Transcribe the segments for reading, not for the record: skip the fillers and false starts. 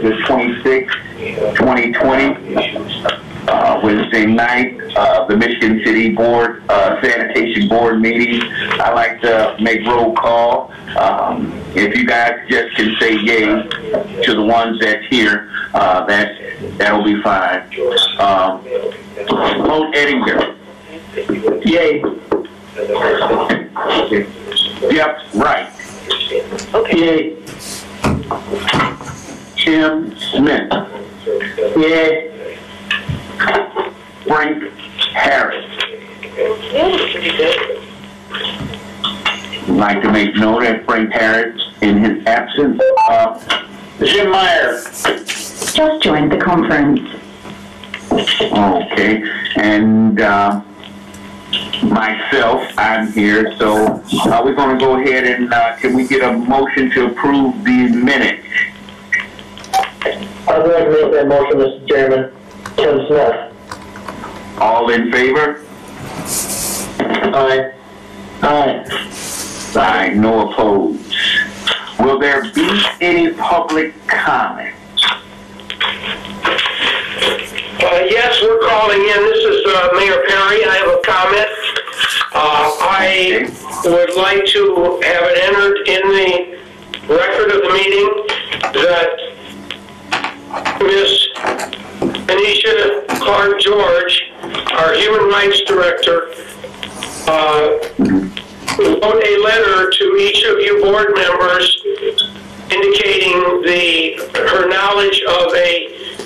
the 26th, 2020, Wednesday night, the Michigan City Board, Sanitation Board meeting. I like to make roll call. If you guys just can say yay to the ones that's here, that'll be fine. Vote Eddinger. Yay. Yep, right. Okay. Yay. Tim Smith. Yay. Frank Harris. Yeah, pretty good. I'd like to make note that Frank Harris, in his absence, Jim Meyer. Just joined the conference. Okay, and myself, I'm here, so we're going to go ahead and can we get a motion to approve the minutes? I'd like to make that motion, Mr. Chairman. Tim Smith. All in favor? Aye. Aye. Aye, no opposed. Will there be any public comment? Yes, we're calling in. This is Mayor Perry. I have a comment. I would like to have it entered in the record of the meeting that Ms. Anisha Clark George, our Human Rights Director, wrote a letter to each of you board members indicating her knowledge of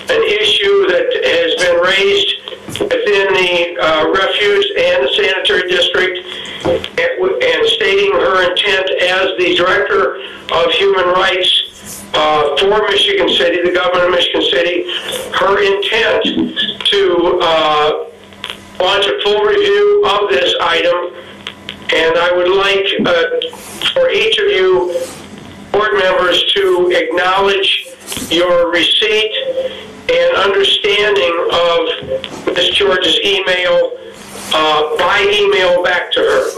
an issue that has been raised within the refuse and the sanitary district, and stating her intent as the Director of Human Rights for Michigan City, the government of Michigan City, her intent to launch a full review of this item. And I would like for each of you board members to acknowledge your receipt and understanding of Ms. George's email by email back to her.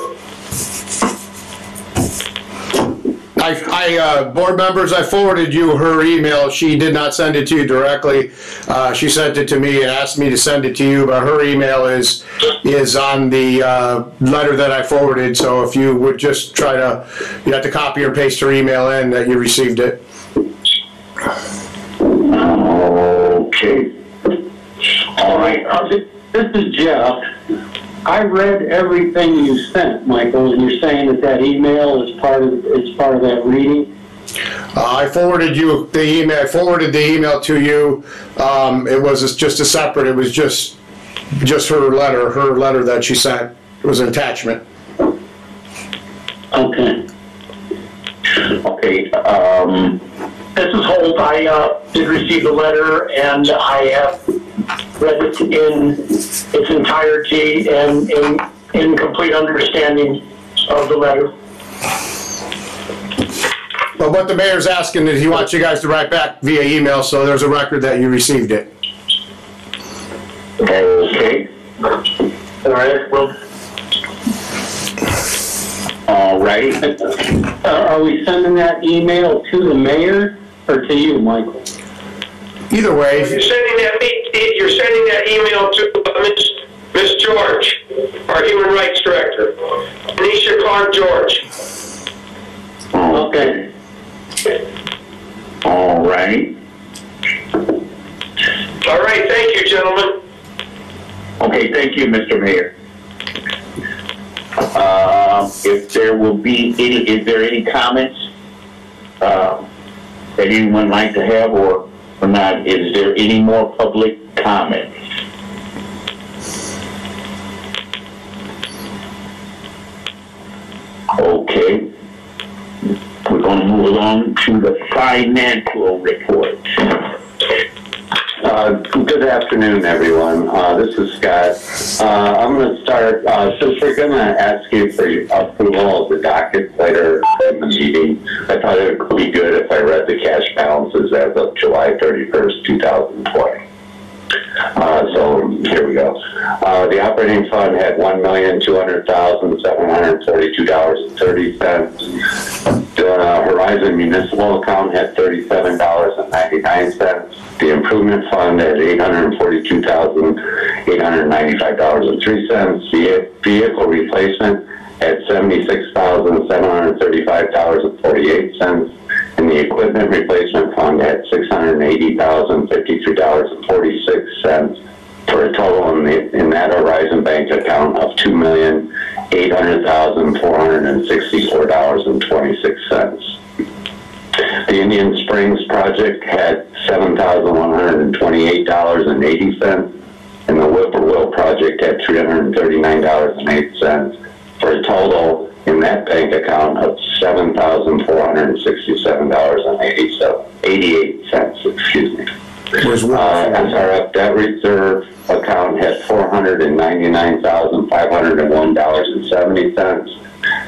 Board members, I forwarded you her email. She did not send it to you directly. She sent it to me and asked me to send it to you, but her email is on the letter that I forwarded. So if you would just you have to copy or paste her email in that you received it. Okay. All right. This is Jeff. I read everything you sent, Michael, and you're saying that email is part of that reading. I forwarded you the email. I forwarded the email to you. It was just a separate. It was just her letter that she sent. It was an attachment. Okay. Okay. This is Holt. I did receive the letter, and I have read it in its entirety and in complete understanding of the letter. But what the mayor's asking is he wants you guys to write back via email, so there's a record that you received it. Okay. All right. Well. All right. Are we sending that email to the mayor or to you, Michael? Either way. You're sending that email to Ms. George, our Human Rights Director, Anisha Clark George. Okay. All right. All right. Thank you, gentlemen. Okay. Thank you, Mr. Mayor. If there will be is there any comments that anyone like to have, or not? Is there any more public comments? Okay. We're going to move along to the financial report. Good afternoon, everyone. This is Scott. I'm going to start, since we're going to ask you for approval of the docket later in the meeting, I thought it would be good if I read the cash balances as of July 31st, 2020. So So here we go. The operating fund had $1,200,742.30. The Horizon Municipal account had $37.99. The improvement fund had $842,895.03. The vehicle replacement had $76,735.48. And the equipment replacement fund had $680,053.46 for a total in that Horizon Bank account of $2,800,464.26. The Indian Springs project had $7,128.80, and the Whippoorwill project had $339.08 for a total in that bank account of $7,467.88. Excuse me. SRF debt reserve account had $499,501.70,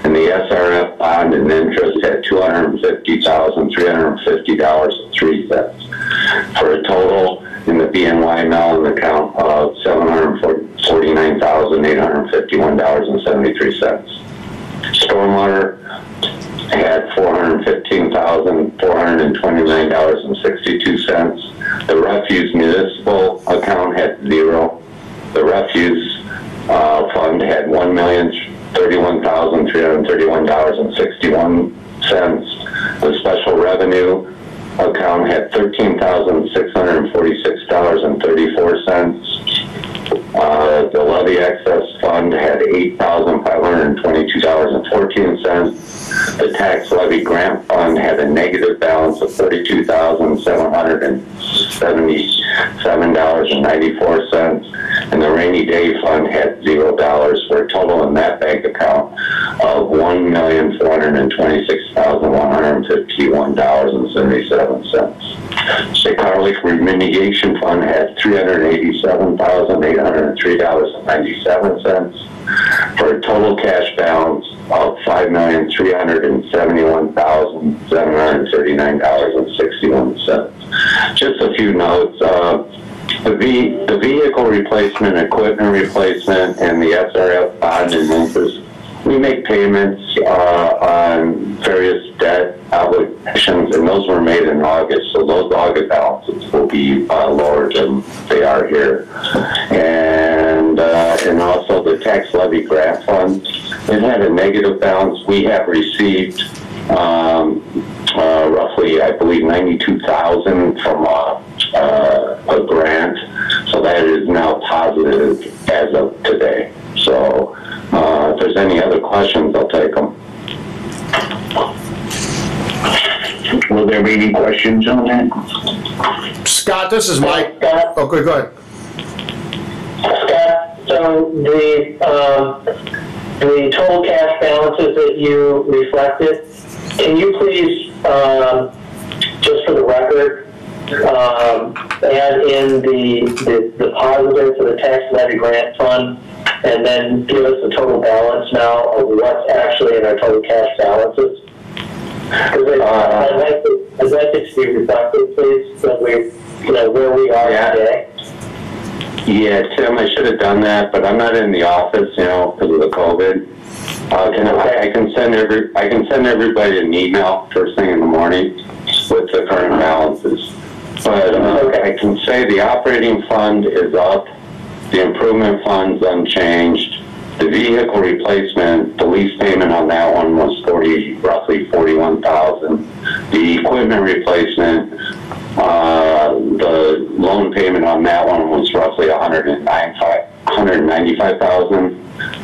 and the SRF bond and interest had $250,350.03 for a total in the BNY Mellon account of $749,851.73. Stormwater had $415,429.62. The refuse municipal account had $0. The refuse fund had $1,031,331.61. The special revenue account had $13,646.34. The levy excess fund had $8,522.14. The tax levy grant fund had a negative balance of $42,777.94, and the rainy day fund had $0 for a total in that bank account of $1,426,151.77. Chicago Lake Remediation Fund had $387,803.97 for a total cash balance of $5,371,739.61. Just a few notes. The vehicle replacement, equipment replacement, and the SRF bond and interest, we make payments on various debt obligations, and those were made in August, so those August balances will be lower than they are here. And also the tax levy grant fund, it had a negative balance. We have received roughly, I believe, $92,000 from a grant, so that is now positive as of today. So if there's any other questions, I'll take them. Will there be any questions on that? Scott, this is Mike. Scott? Okay, go ahead. Scott, so the total cash balances that you reflected, can you please, just for the record, add in the positive for the tax levy grant fund, and then give us the total balance now of what's actually in our total cash balances? Because I'd like it to be reflected, please, so where we are today. Yeah, Tim, I should have done that, but I'm not in the office, because of the COVID. I can send everybody an email first thing in the morning with the current balances. But I can say the operating fund is up, the improvement fund's unchanged. The vehicle replacement, the lease payment on that one was roughly $41,000. The equipment replacement, the loan payment on that one was roughly $195,000,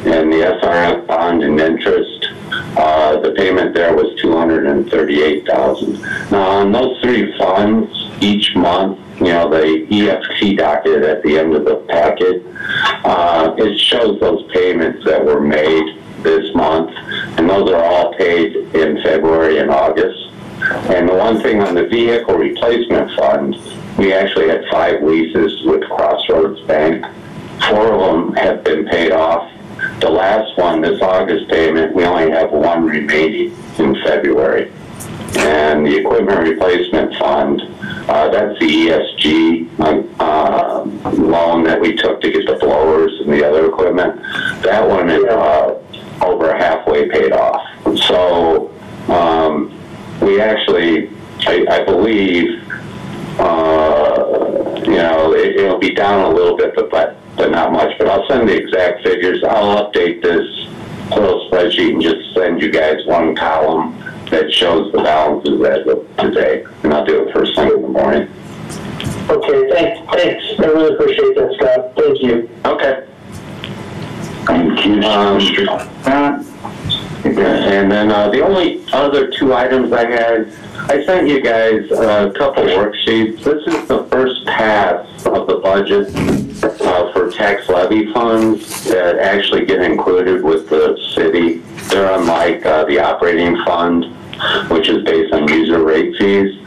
and the SRF bond and interest, the payment there was $238,000. Now on those three funds, each month, the EFT docket at the end of the packet, it shows those payments that were made this month, and those are all paid in February and August. And the one thing on the vehicle replacement fund, we actually had 5 leases with Crossroads Bank. 4 of them have been paid off. The last one, this August payment, we only have 1 remaining in February. And the equipment replacement fund, that's the ESG loan that we took to get the blowers and the other equipment. That one is over halfway paid off. So we actually, I believe, it'll be down a little bit, but not much. But I'll send the exact figures. I'll update this little spreadsheet and just send you guys one column that shows the balances as of today, and I'll do it first thing in the morning. Okay, thanks. I really appreciate that, Scott. Thank you. Okay. Thank you, And then the only other two items I had, I sent you guys a couple worksheets. This is the first pass of the budget for tax levy funds that actually get included with the city. They're unlike the operating fund, which is based on user rate fees.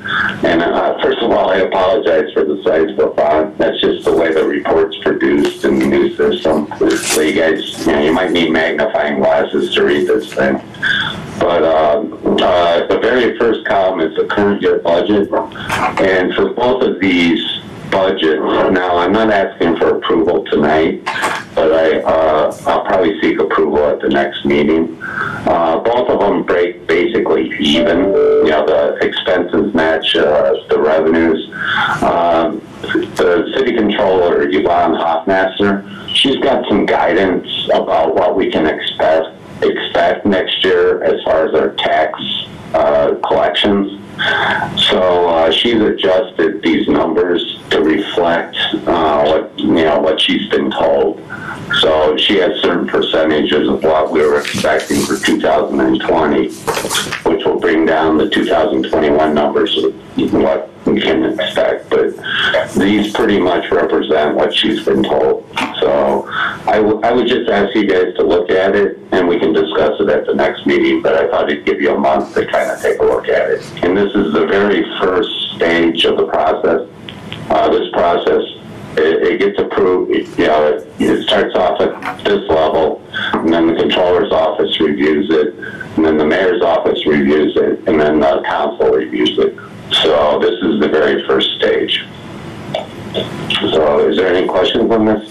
And first of all, I apologize for the size of the font. That's just the way the report's produced in the new system. So you guys, you might need magnifying glasses to read this thing. But the very first column is the current year budget. And for both of these budgets, now I'm not asking for approval tonight, but I'll probably seek approval at the next meeting. Both of them break basically even. The expenses match the revenues. The city controller, Yvonne Hoffmaster, she's got some guidance about what we can expect next year as far as our tax collections. So she's adjusted these numbers to reflect what she's been told. So she has certain percentages of what we were expecting for 2020, which will bring down the 2021 numbers of what we can expect. But these pretty much represent what she's been told. So I would just ask you guys to look at it, and we can discuss it at the next meeting. But I thought I'd give you a month to kind of take a look at it. And this is the very first stage of the process. This process, it gets approved. It starts off at this level, and then the controller's office reviews it, and then the mayor's office reviews it, and then the council reviews it. So this is the very first stage. So is there any questions on this?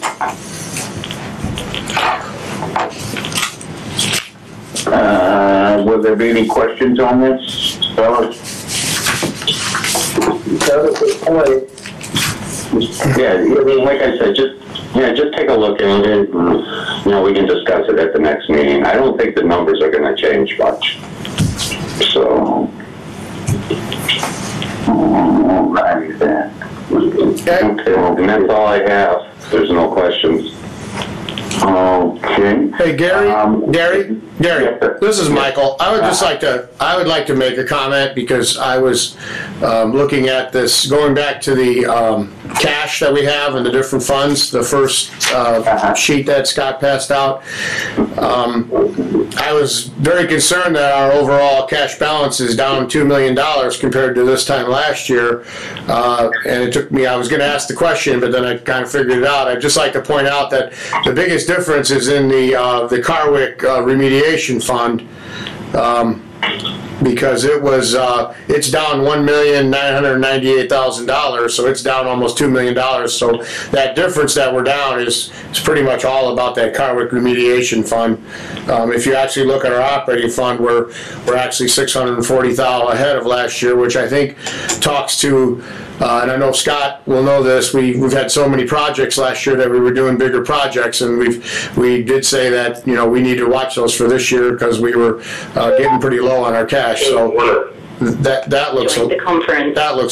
Will there be any questions on this, fellas? Yeah, like I said, just take a look at it, and we can discuss it at the next meeting. I don't think the numbers are going to change much. So, Alrighty then. okay, and that's all I have. There's no questions. Okay. Hey, Gary, Gary, Yes, sir. this is Michael. I would like to make a comment because I was looking at this, going back to the cash that we have in the different funds, the first sheet that Scott passed out. I was very concerned that our overall cash balance is down $2 million compared to this time last year. And it took me, I was going to ask the question, but then I kind of figured it out. I'd just like to point out that the biggest difference is in the Carwick remediation fund, because it's down $1,998,000, so it's down almost $2 million. So that difference that we're down is pretty much all about that Carwick remediation fund. If you actually look at our operating fund, we're actually $640,000 ahead of last year, which I think talks to, and I know Scott will know this, we've had so many projects last year that we were doing bigger projects, and we did say that we need to watch those for this year because we were getting pretty low on our cash. So that looks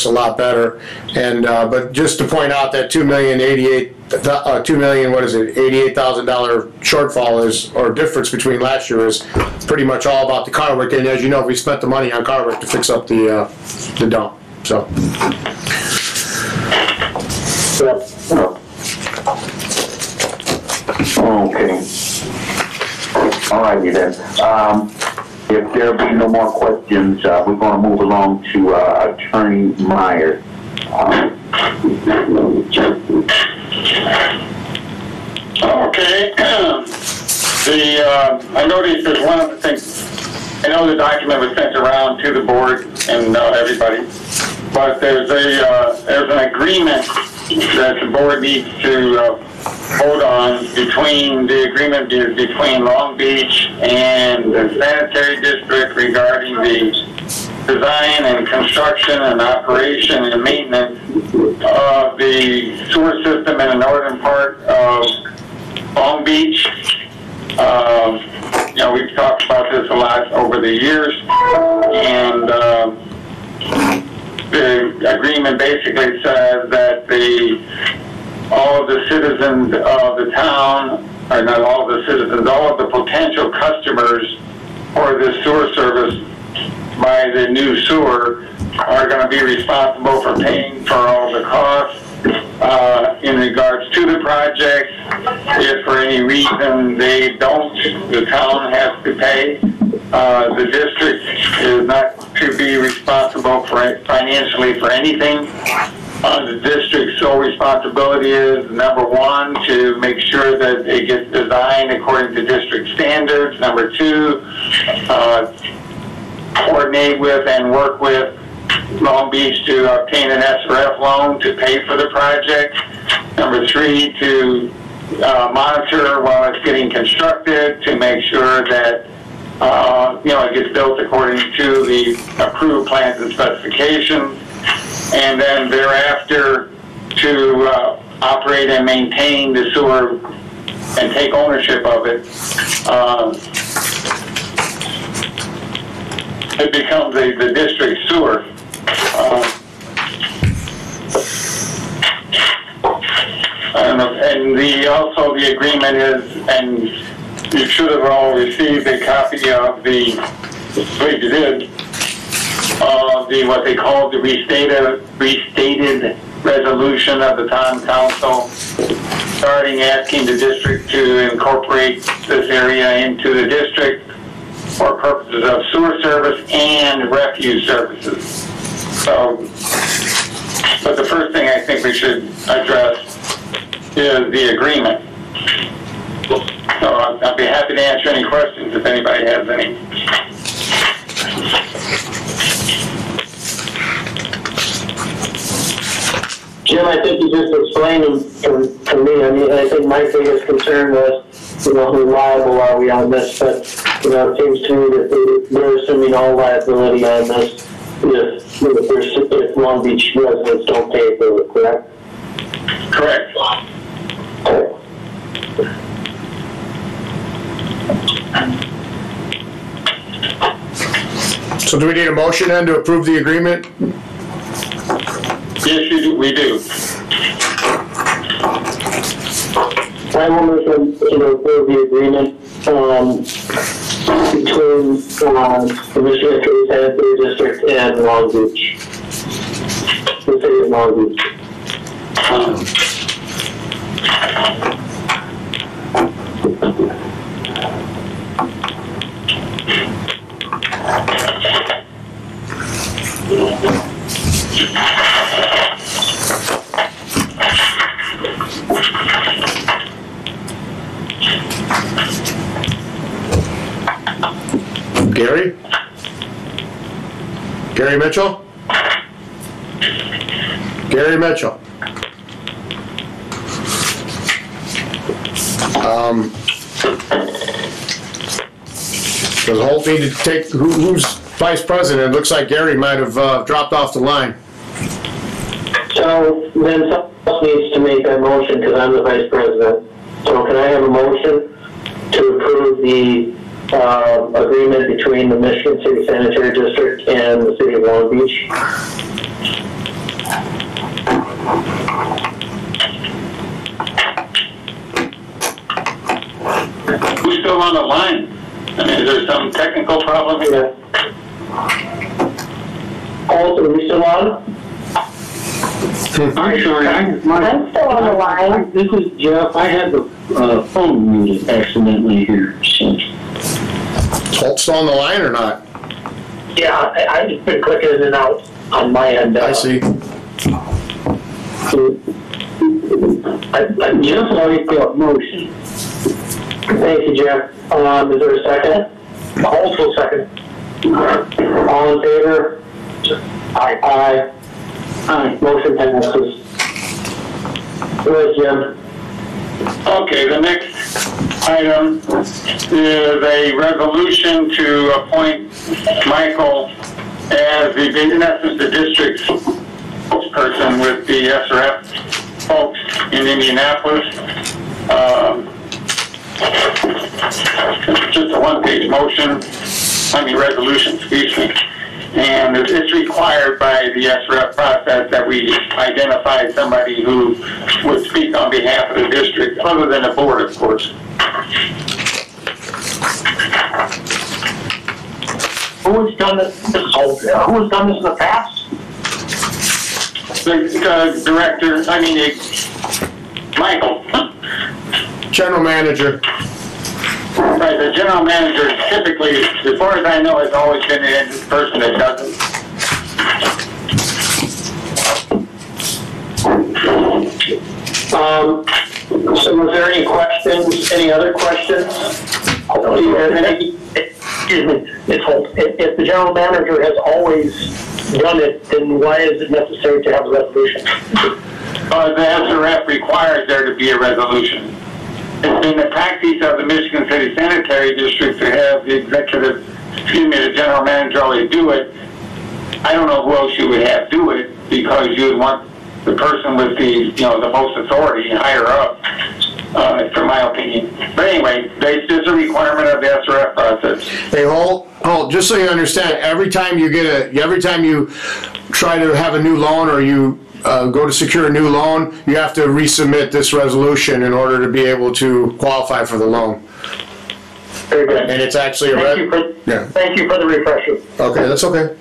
a lot better. And but just to point out that $88,000 shortfall or difference between last year is pretty much all about the Carwick. And as you know, we spent the money on Carwick to fix up the dump. So. Okay. Alrighty then. If there be no more questions, we're going to move along to Attorney Meyer. Okay. I noticed there's one of the things. I know the document was sent around to the board. and everybody. But there's an agreement that the board needs to vote on between Long Beach and the sanitary district regarding the design and construction and operation and maintenance of the sewer system in the northern part of Long Beach. We've talked about this a lot over the years, and the agreement basically says that all of the citizens of the town, or not all of the citizens, all of the potential customers for this sewer service by the new sewer are going to be responsible for paying for all the costs in regards to the project. If for any reason they don't, the town has to pay. The district is not to be responsible financially for anything. The district's sole responsibility is, number one, to make sure that it gets designed according to district standards. Number two, coordinate with and work with Long Beach to obtain an SRF loan to pay for the project. Number three, to monitor while it's getting constructed to make sure that it gets built according to the approved plans and specifications, and then thereafter to operate and maintain the sewer and take ownership of it. It becomes the district sewer. And also the agreement is, and you should have all received a copy of the what they call the restated resolution of the town council, starting asking the district to incorporate this area into the district for purposes of sewer service and refuse services. So, but the first thing I think we should address is the agreement. So I'll be happy to answer any questions if anybody has any. Jim, I think you just explained them to me. I mean, I think my biggest concern was, how liable are we on this? But, it seems to me that they're assuming all liability on this if Long Beach residents don't pay for it, correct? Correct. So do we need a motion then to approve the agreement? Yes, we do. I will make to approve the agreement between the Michigan City Sanitary District and Long Beach. The city of Long Beach. Gary Mitchell? Gary Mitchell. Does Holt need to take, who's vice president? It looks like Gary might have dropped off the line. So then someone else needs to make that motion because I'm the vice president. So can I have a motion to approve the agreement between the Michigan City Sanitary District and the city of Long Beach? Who's still on the line? I mean, is there some technical problem here? Holt, are we still on? I'm sorry, I'm still on the line. This is Jeff. I had the phone muted accidentally here. So. Holt's still on the line or not? Yeah, I just been clicking in and out on my end. I see. I just like the motion. Thank you, Jeff. Is there a second? Also second. All in favor? Aye. Aye. Aye. Motion passes. Go ahead, Jim. Okay, the next item is a resolution to appoint Michael as in essence, the district spokesperson with the SRF folks in Indianapolis. It's just a one-page resolution, excuse me. And it's required by the SRF process that we identify somebody who would speak on behalf of the district, other than the board, of course. Who has done this? Who has done this in the past? The director, Michael. General manager. Right, the general manager typically, as far as I know, has always been the person that does it. So was there any questions, any other questions? Excuse me, if the general manager has always done it, then why is it necessary to have a resolution? The SRF requires there to be a resolution. It's been the practice of the Michigan City Sanitary District to have the the general manager always do it. I don't know who else you would have do it, because you would want the person with the, the most authority higher up, from my opinion. But anyway, there's a requirement of the SRF process. Hey, hold, just so you understand, every time you try to have a new loan, or you go to secure a new loan, you have to resubmit this resolution in order to be able to qualify for the loan. Very good. And it's actually Thank you for the refresher. Okay, that's okay.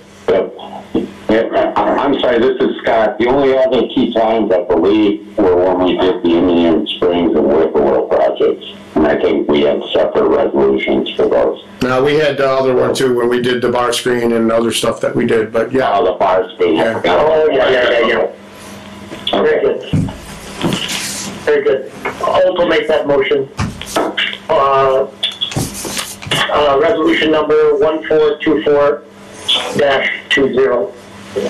I'm sorry, this is Scott. The only other key times, I believe, were when we did the Indian Springs and Whippoorwill projects. And I think we had separate resolutions for those. No, we had the other one too, when we did the bar screen and other stuff that we did, but yeah. Oh, the bar screen. Yeah. Oh, yeah. Very good. Very good. Holt will make that motion. Resolution number 1424-20. Is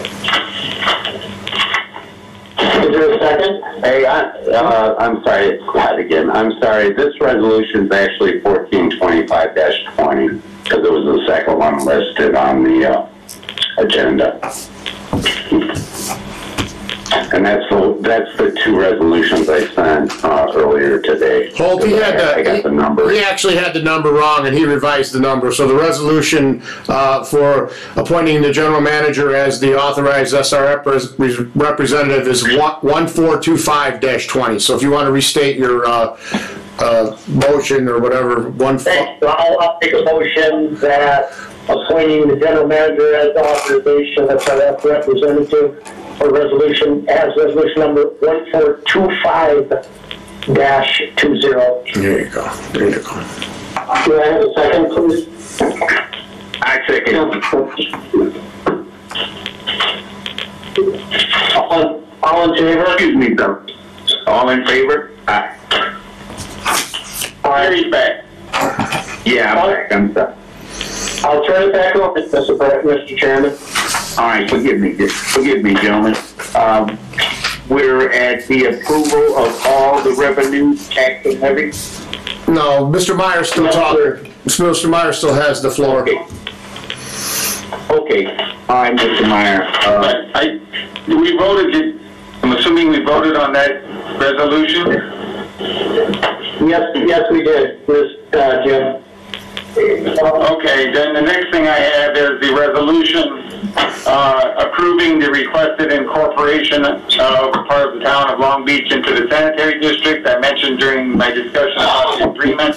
there a second? Hey, I'm sorry, it's Scott again. I'm sorry, this resolution is actually 1425-20, because it was the second one listed on the agenda. And that's the two resolutions I sent earlier today. Holt, I got the number. He actually had the number wrong, and he revised the number. So the resolution for appointing the general manager as the authorized SRF representative is 1425-20. So if you want to restate your motion or whatever, I'll make a motion that appointing the general manager as the authorization SRF representative for resolution number 1425-20. There you go. Do I have a second, please? I second. All in favor? Excuse me, sir. All in favor? Aye. Gary's back. Yeah, I'm sorry. I'll turn it back over to Mr. Chairman. All right, forgive me, gentlemen. We're at the approval of all the revenue, tax, and levy. No, Mr. Meyer still talking. Mr. Meyer still has the floor. Okay. All right, Mr. Meyer. I'm assuming we voted on that resolution? Yes, we did, Jim. Okay, then the next thing I have is the resolution approving the requested incorporation of part of the town of Long Beach into the sanitary district. I mentioned during my discussion about the agreement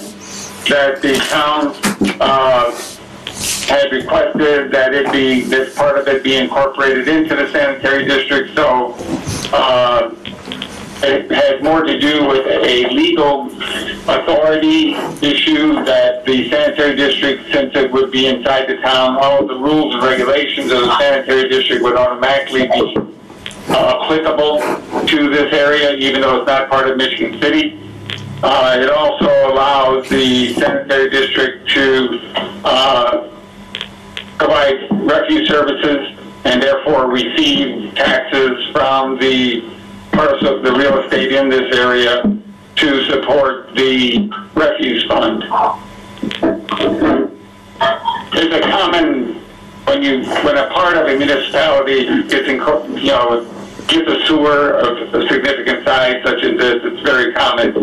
that the town had requested that this part of it be incorporated into the sanitary district. So it had more to do with a legal authority issue that the sanitary district, since it would be inside the town, all of the rules and regulations of the sanitary district would automatically be applicable to this area, even though it's not part of Michigan City. It also allows the sanitary district to provide refuse services and therefore receive taxes from the parts of the real estate in this area to support the refuse fund. It's a common, when a part of a municipality gets gets a sewer of a significant size such as this, it's very common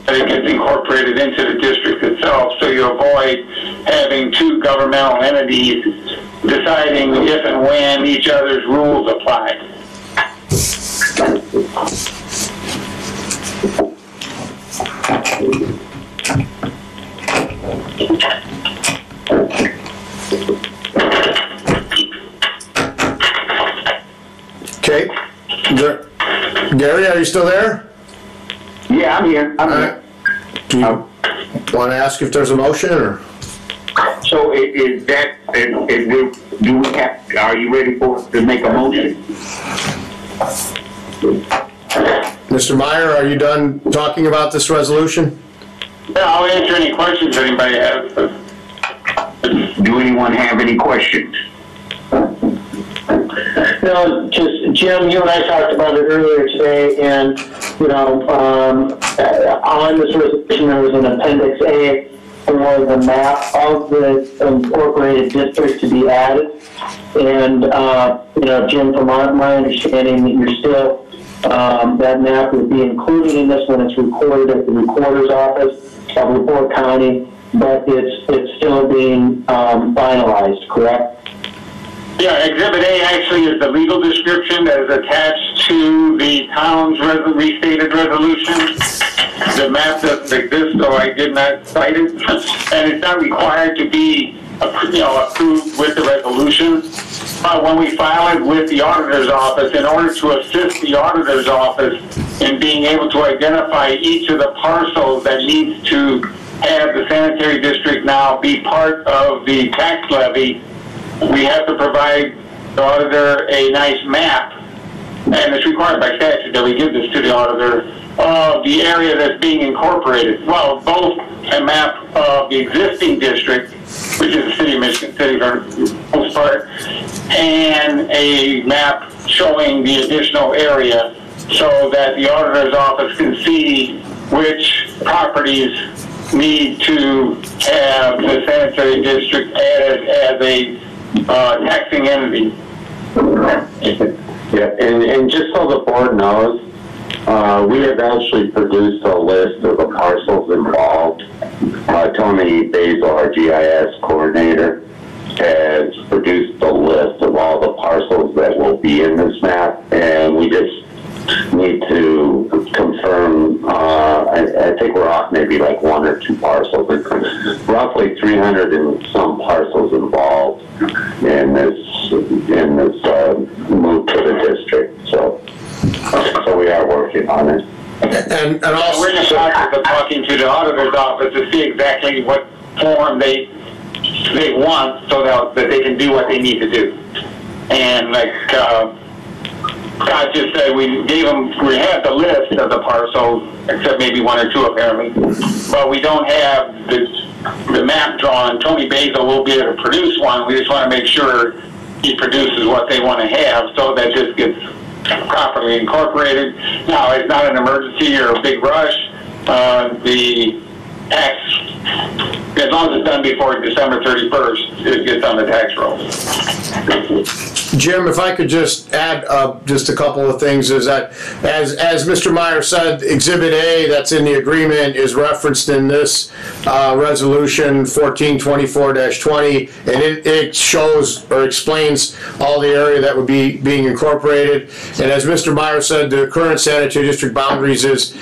that it gets incorporated into the district itself, so you avoid having two governmental entities deciding if and when each other's rules apply. Okay. Gary, are you still there? Yeah, I'm here. Do you want to ask if there's a motion, or? So is that, do we have, are you ready to make a motion? Mr. Meyer, are you done talking about this resolution? Yeah, I'll answer any questions anybody has. Do anyone have any questions? No, just, Jim, you and I talked about it earlier today, and, on this resolution, there was an Appendix A for the map of the incorporated district to be added. And, Jim, from my understanding, that you're still, that map would be included in this when it's recorded at the recorder's office of LaPorte County, but it's still being finalized, correct? Yeah, Exhibit A actually is the legal description that is attached to the town's restated resolution. The map doesn't exist, so I did not cite it, and it's not required to be approved with the resolution. But when we file it with the auditor's office, in order to assist the auditor's office in being able to identify each of the parcels that needs to have the sanitary district now be part of the tax levy, we have to provide the auditor a nice map, and it's required by statute that we give this to the auditor, of the area that's being incorporated. Well, both a map of the existing district, which is the city of Michigan City for the most part, and a map showing the additional area so that the auditor's office can see which properties need to have the sanitary district added as a taxing entity. Yeah, and just so the board knows, we have actually produced a list of the parcels involved. Tony Basil, our GIS coordinator, has produced a list of all the parcels that will be in this map, and we just need to confirm, I think we're off maybe like 1 or 2 parcels. Roughly 300 and some parcels involved in this move to the district. So we are working on it. And also, we're in the process of talking to the auditor's office to see exactly what form they want so that they can do what they need to do. And like Scott just said, we have the list of the parcels, except maybe 1 or 2 apparently, but we don't have the map drawn. Tony Basil will be able to produce one. We just want to make sure he produces what they want to have so that this gets properly incorporated. Now, it's not an emergency or a big rush. The tax, as long as it's done before December 31st, it gets on the tax roll. Jim, if I could just add just a couple of things, is that as Mr. Meyer said, Exhibit A that's in the agreement is referenced in this resolution 1424-20, and it shows or explains all the area that would be being incorporated. And as Mr. Meyer said, the current sanitary district boundaries is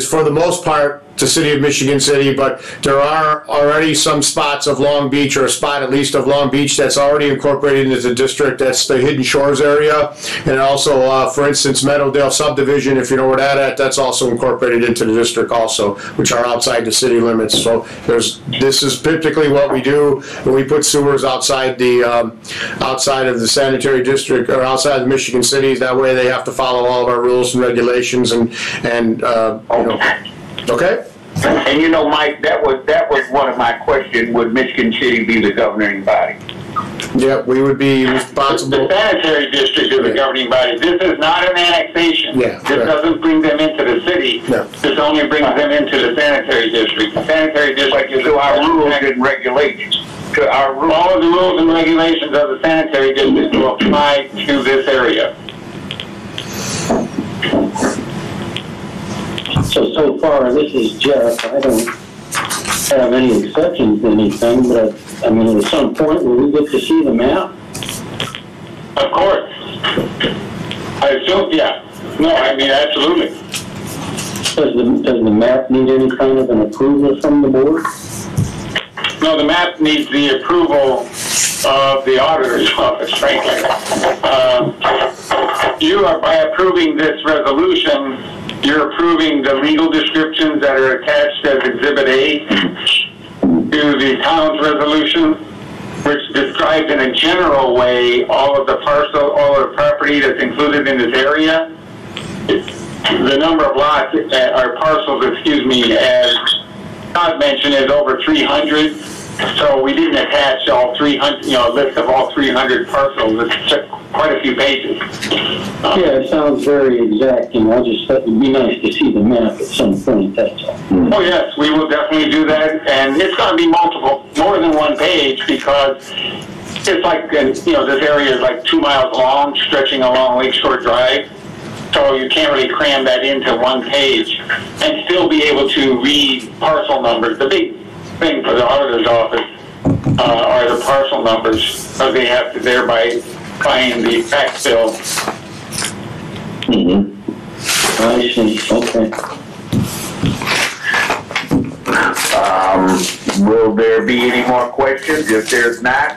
for the most part the city of Michigan City, but there are already some spots of Long Beach, or a spot at least of Long Beach, that's already incorporated into the district. That's the Hidden Shores area. And also, for instance, Meadowdale subdivision, if you know where that's also incorporated into the district also, which are outside the city limits. So this is typically what we do when we put sewers outside the outside of the sanitary district or outside of Michigan City. That way they have to follow all of our rules and regulations and okay? And Mike, that was one of my questions. Would Michigan City be the governing body? Yeah, we would be The responsible. sanitary district is the governing body. This is not an annexation. Yeah, This correct. doesn't bring them into the city. No. This only brings them into the sanitary district. The sanitary district is To our rules and regulations. To our rules. all of the rules and regulations of the sanitary district will apply to this area. So far, this is Jeff. I don't have any exceptions to anything, but I mean, at some point, will we get to see the map? Of course. I assume, yeah. No, I mean, absolutely. Does the map need any kind of an approval from the board? No, the map needs the approval of the auditor's office, frankly. You are, by approving this resolution, you're approving the legal descriptions that are attached as Exhibit A to the town's resolution, which describes in a general way all of the property that's included in this area. The number of lots, or parcels, as Todd mentioned, is over 300. So we didn't attach all 300, a list of all 300 parcels. It's quite a few pages. Yeah, it sounds very exact, I just thought it'd be nice to see the map at some point, that's all. Oh yes, we will definitely do that, and it's going to be more than one page, because it's like, this area is like 2 miles long, stretching along Lakeshore Drive, so you can't really cram that into one page and still be able to read parcel numbers. The big thing for the auditor's office are the parcel numbers, so they have to thereby find the tax bill. Mm-hmm. I see, okay. Will there be any more questions? If there's not,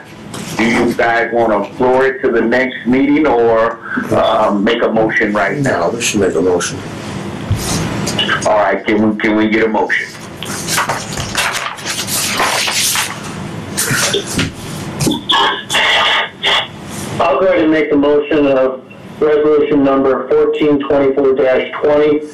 do you guys want to floor it to the next meeting or make a motion right now? No, we should make a motion. All right, can we get a motion? I'll go ahead and make a motion of resolution number 1424-20,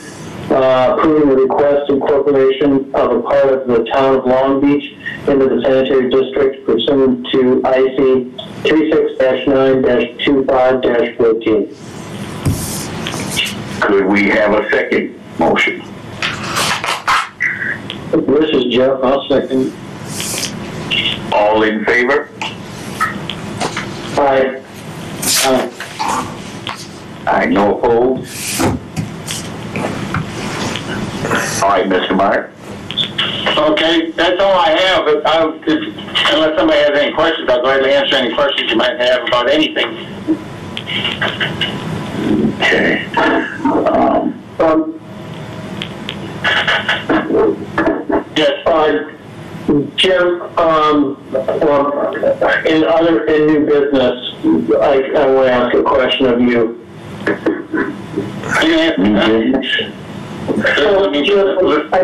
approving the request incorporation of a part of the town of Long Beach into the sanitary district pursuant to IC 36-9-25-14. Could we have a second motion? This is Jeff, I'll second. All in favor? Aye. I no opposed. All right, Mr. Meyer. Okay, that's all I have. Unless somebody has any questions, I'll gladly answer any questions you might have about anything. Okay. Yes. Jim, in new business, I want to ask a question of you. Jim, I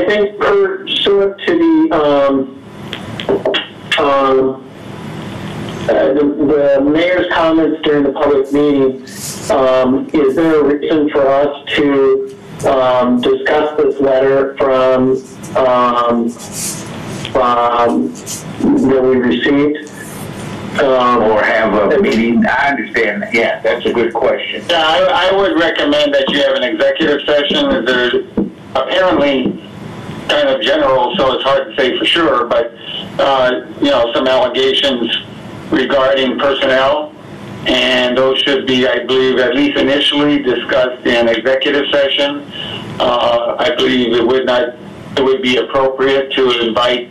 think pursuant to the mayor's comments during the public meeting, is there a reason for us to discuss this letter from that we received? Or have a meeting? I understand. Yeah, that's a good question. Yeah, I would recommend that you have an executive session. There's apparently kind of general, so it's hard to say for sure, but, some allegations regarding personnel, and those should be, I believe, at least initially discussed in executive session. I believe it would be appropriate to invite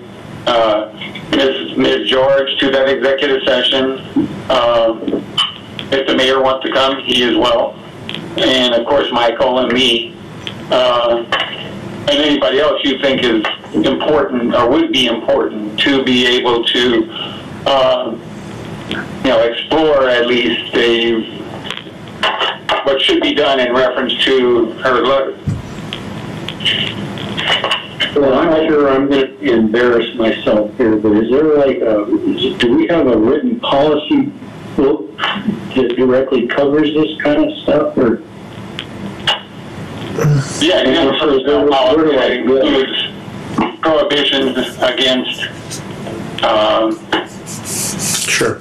Ms. George to that executive session. If the mayor wants to come, he as well. And of course, Michael and me, and anybody else you think is important or would be important to be able to, explore at least what should be done in reference to her letter. Well, I'm not sure I'm going to embarrass myself here, but is there do we have a written policy book that directly covers this kind of stuff, or? Yeah, personnel policy that includes prohibitions against Sure.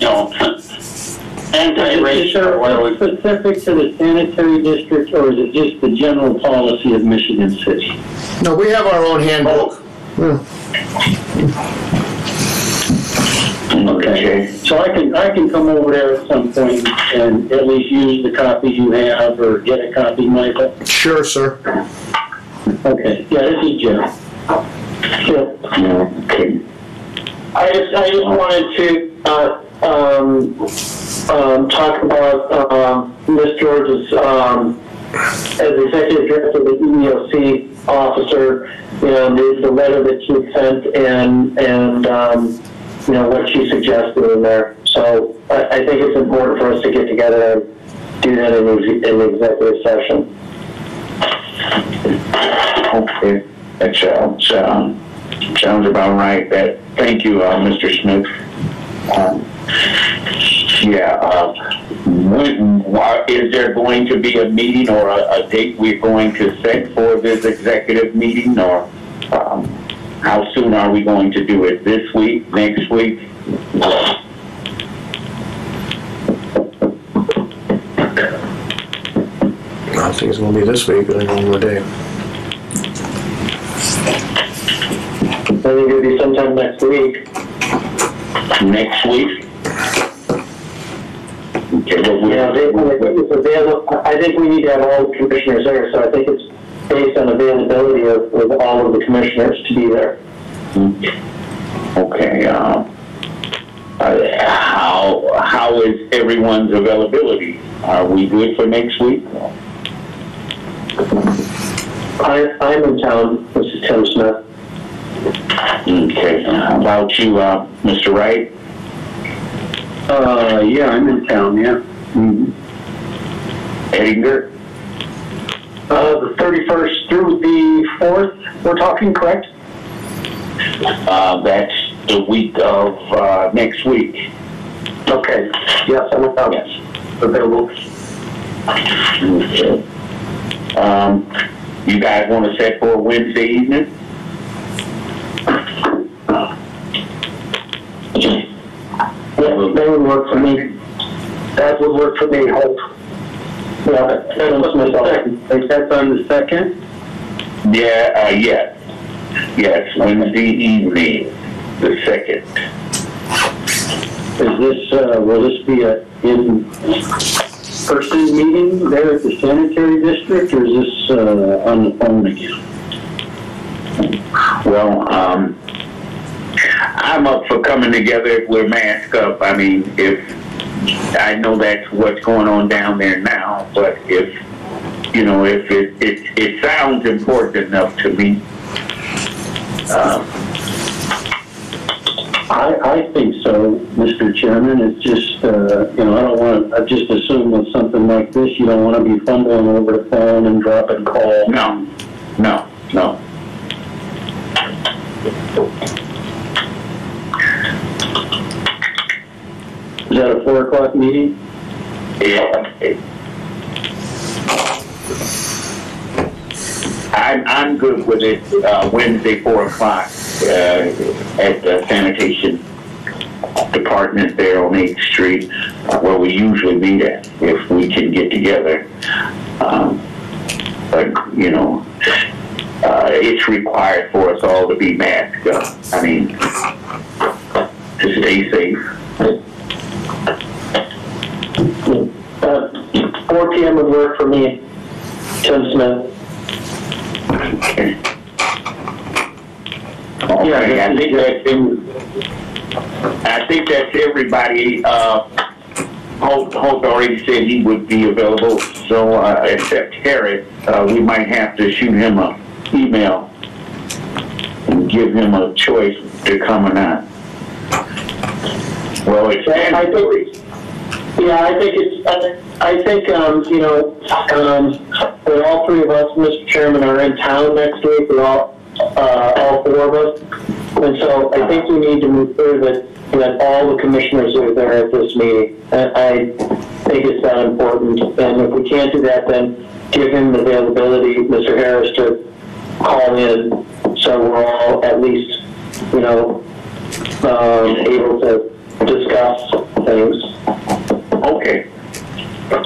Anti-racial, Is it specific to the sanitary district, or is it just the general policy of Michigan City? No, we have our own handbook. Okay, so I can come over there at some point and at least use the copies you have, or get a copy, Michael? Sure, sir. Okay, yeah, this is Jim. Okay. I just wanted to talk about Ms. George's as executive director of the EEOC officer, the letter that she sent and what she suggested in there. So I think it's important for us to get together and do that in the executive session. Okay, that sounds about right. Thank you, Mr. Smith. Is there going to be a meeting or a date we're going to set for this executive meeting, or how soon are we going to do it? This week, next week? I think it's going to be this week, but I don't know what day. I think it'll be sometime next week. Next week? Okay, it's available. I think we need to have all the commissioners there, so I think it's based on availability of all of the commissioners to be there. Okay. How is everyone's availability? Are we good for next week? I'm in town. This is Tim Smith. Okay. How about you, Mr. Wright? Yeah, I'm in town, yeah. Edinger? The 31st through the 4th, we're talking, correct? That's the week of next week. Okay. Yes, I'm available. Okay. You guys want to set for Wednesday evening? That would work for me. That would work for me, Hope. Yeah, That's on the 2nd? Yes. Yes, Wednesday evening, the 2nd. Is this, will this be a in-person meeting there at the sanitary district, or is this on the phone again? Well, I'm up for coming together if we're masked up. I mean, I know that's what's going on down there now, but if it sounds important enough to me. I think so, Mr. Chairman. It's just, I don't want to, I just assume with something like this, you don't want to be fumbling over the phone and dropping calls. No. Is that a 4 o'clock meeting? Yeah. I'm good with it. Wednesday, 4 o'clock at the sanitation department there on 8th Street, where we usually meet at, if we can get together. But it's required for us all to be masked up. I mean, to stay safe. 4 p.m. would work for me, Tim Smith. Okay. Yeah, I think that's everybody. Hope already said he would be available, so except Harris, we might have to shoot him an email and give him a choice to come or not. Well, it's mandatory. I think when all 3 of us, Mr. Chairman, are in town next week, we're all 4 of us, and so I think we need to move through that all the commissioners are there at this meeting. I think it's that important, and if we can't do that, then give him the availability, Mr. Harris, to call in, so we're all at least, able to discuss things. Okay.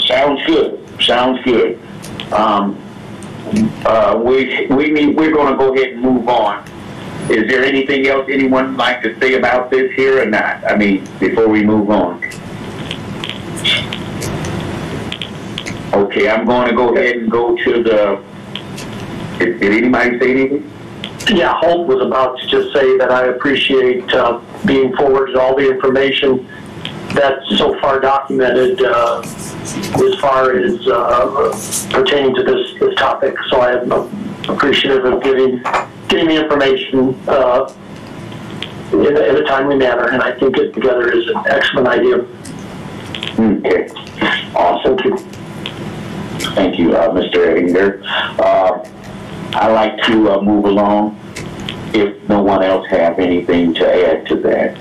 Sounds good. Sounds good. We're gonna go ahead and move on. Is there anything else anyone would like to say about this here or not? I mean, before we move on. Okay, I'm going to go ahead and go to the, did anybody say anything? Yeah, Holt was about to just say that I appreciate being forwarded all the information that's so far documented as far as pertaining to this topic. So I am appreciative of getting the information in a timely manner, and I think it together is an excellent idea. Okay, awesome. Thank you, Mr. Ettinger. I'd like to move along if no one else have anything to add to that.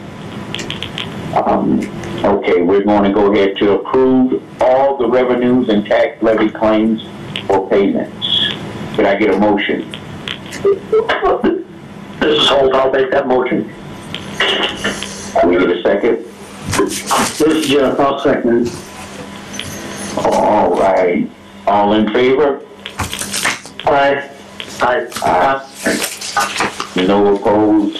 Okay, we're going to go ahead to approve all the revenues and tax levy claims for payments. Could I get a motion? This is Holt. I'll make that motion. Can we get a second? This is Jeff. I'll second. All right. All in favor? Aye. Aye. Aye. No opposed.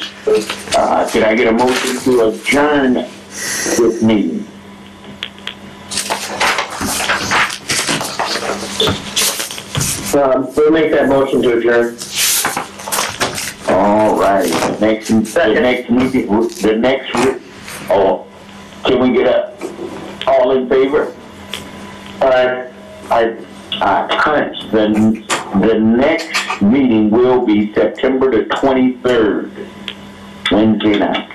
Can I get a motion to adjourn this meeting? We'll make that motion to adjourn. All right. The next meeting, can we get a, all in favor? Aye. Aye. The next meeting will be September the 23rd, Wednesday night,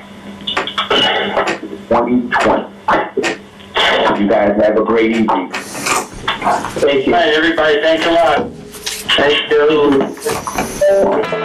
2020. You guys have a great evening. Thank you. All right, everybody. Thanks a lot. Thank you.